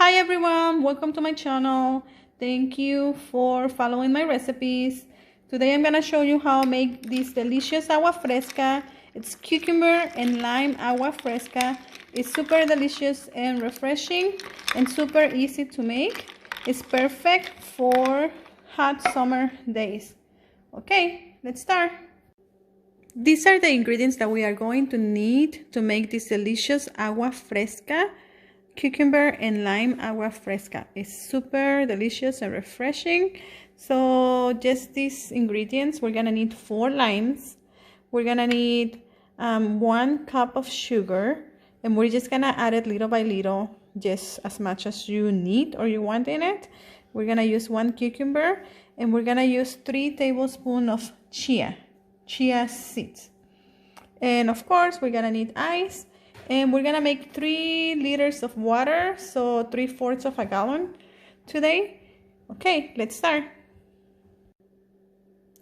Hi everyone, welcome to my channel. Thank you for following my recipes. Today I'm gonna show you how to make this delicious agua fresca. It's cucumber and lime agua fresca. It's super delicious and refreshing and super easy to make. It's perfect for hot summer days. Okay, let's start. These are the ingredients that we are going to need to make this delicious agua fresca. Cucumber and lime agua fresca is super delicious and refreshing. So just these ingredients, we're gonna need 4 limes, we're gonna need 1 cup of sugar, and we're just gonna add it little by little, just as much as you need or you want in it. We're gonna use 1 cucumber, and we're gonna use 3 tablespoons of chia seeds, and of course we're gonna need ice. And we're gonna make 3 liters of water, so 3/4 of a gallon today. Okay, let's start.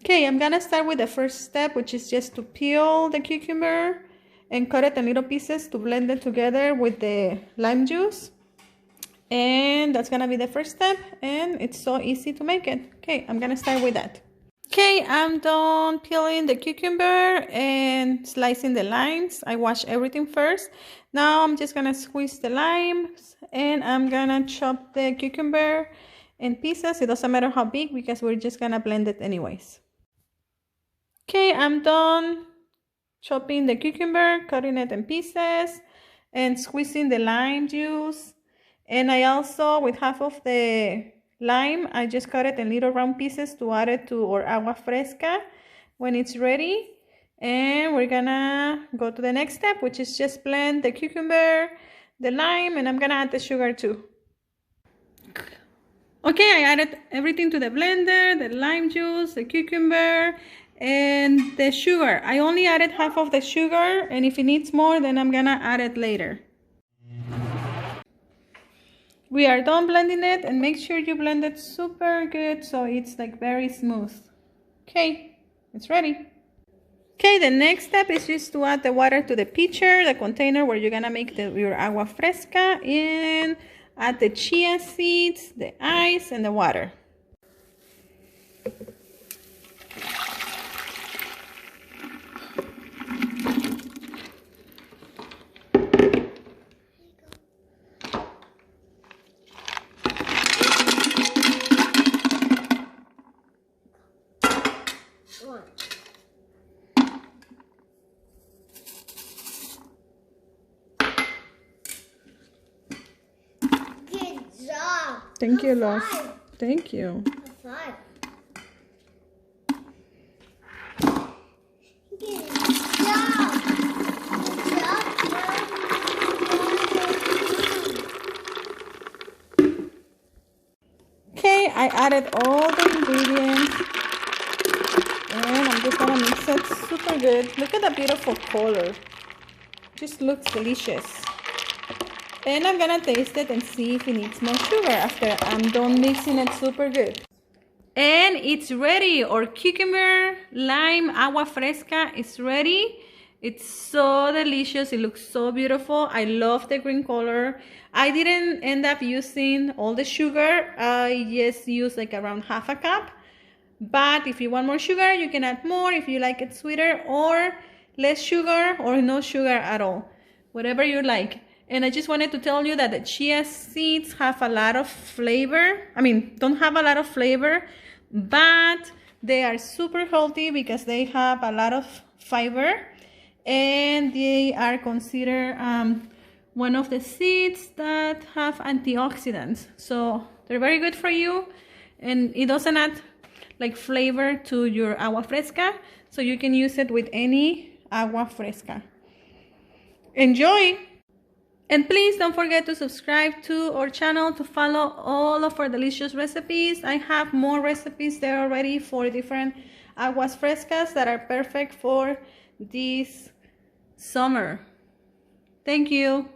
Okay, I'm gonna start with the first step, which is just to peel the cucumber and cut it in little pieces to blend it together with the lime juice. And that's gonna be the first step, and it's so easy to make it. Okay, I'm gonna start with that. Okay, I'm done peeling the cucumber and slicing the limes. I wash everything first. Now I'm just gonna squeeze the limes and I'm gonna chop the cucumber in pieces. It doesn't matter how big because we're just gonna blend it anyways. Okay, I'm done chopping the cucumber, cutting it in pieces and squeezing the lime juice. And I also, with half of the lime, I just cut it in little round pieces to add it to our agua fresca when it's ready. And we're gonna go to the next step, which is just blend the cucumber, the lime, and I'm gonna add the sugar too. Okay, I added everything to the blender, the lime juice, the cucumber, and the sugar. I only added half of the sugar, and if it needs more, then I'm gonna add it later. We are done blending it, and make sure you blend it super good so it's like very smooth. Okay, it's ready. Okay, the next step is just to add the water to the pitcher, the container where you're gonna make your agua fresca, and add the chia seeds, the ice, and the water. Thank you, love. Thank you. Okay, I added all the ingredients and I'm just gonna mix it super good. Look at the beautiful color. Just looks delicious. And I'm gonna taste it and see if it needs more sugar after I'm done mixing it super good. And it's ready. Our cucumber lime agua fresca is ready. It's so delicious. It looks so beautiful. I love the green color. I didn't end up using all the sugar. I just used like around half a cup. But if you want more sugar, you can add more if you like it sweeter, or less sugar, or no sugar at all. Whatever you like. And I just wanted to tell you that the chia seeds have a lot of flavor. I mean, don't have a lot of flavor, but they are super healthy because they have a lot of fiber. And they are considered one of the seeds that have antioxidants. So they're very good for you. And it doesn't add like flavor to your agua fresca. So you can use it with any agua fresca. Enjoy! And please don't forget to subscribe to our channel to follow all of our delicious recipes. I have more recipes there already for different aguas frescas that are perfect for this summer. Thank you.